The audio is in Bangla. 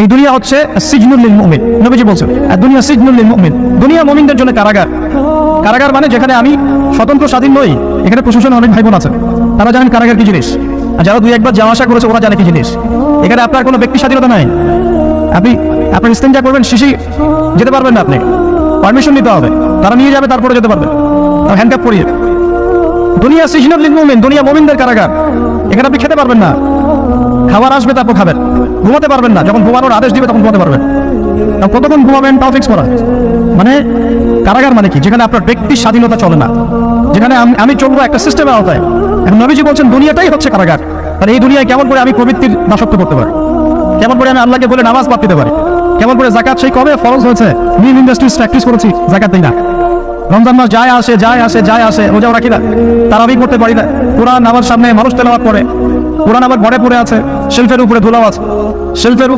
এই দুনিয়া হচ্ছে সিজনুল লিল মুমিন, নবীজি বলছেন দুনিয়া সিজনুল লিল মুমিন। দুনিয়া মুমিনদের জন্য কারাগার। কারাগার মানে যেখানে আমি স্বতন্ত্র স্বাধীন নই। এখানে প্রশাসন অনেক ভাই বোন আছেন, তারা জানেন কারাগার কি জিনিস, আর যারা দুই একবার যাওয়া আসা করেছে ওরা জানে কি জিনিস। এখানে আপনার কোনো ব্যক্তি স্বাধীনতা নাই। আপনি আপনার ইস্তেঞ্জা করবেন, শিশি যেতে পারবেন না, আপনি পারমিশন নিতে হবে, তারা নিয়ে যাবে, তারপরে যেতে পারবেন, তার হ্যান্ডকাপ পরিয়ে। দুনিয়া সিজনুল লিল মুমিন, দুনিয়া মুমিনদের কারাগার। এখানে আপনি খেতে পারবেন না, খাবার আসবে তারপর খাবেন, ঘুমাতে পারবেন না, যখন ঘুমানোর আদেশ দিবে তখন ঘুমাতে পারবেন। কতক্ষণ ঘুমাবেন তাও ফিক্স করা। মানে কারাগার মানে কি? যেখানে আপনার ব্যক্তির স্বাধীনতা চলে না, যেখানে আমি চলবো একটা সিস্টেমের আওতায়। এখন নবীজি বলছেন দুনিয়াটাই হচ্ছে কারাগার। তাহলে এই দুনিয়ায় কেমন করে আমি প্রবৃত্তির দাসত্ব করতে পারি, কেমন করে আমি আল্লাহকে বলে নামাজ পড়তে দিতে পারি, কেমন করে জাকাত সেই কবে ফরজ হয়েছে, মিন ইন্ডাস্ট্রিজ প্র্যাকটিস করেছি, জাকাত দিই না। রমজান মাস যায় আসে, রোজাও রাখি না, তারাবি করতে পারি না। কোরআন আমার সামনে মানুষ তেলাওয়াত করে, কোরআন আবার ঘরে পড়ে আছে, শেলফের উপরে ধুলাও আছে, শেলফের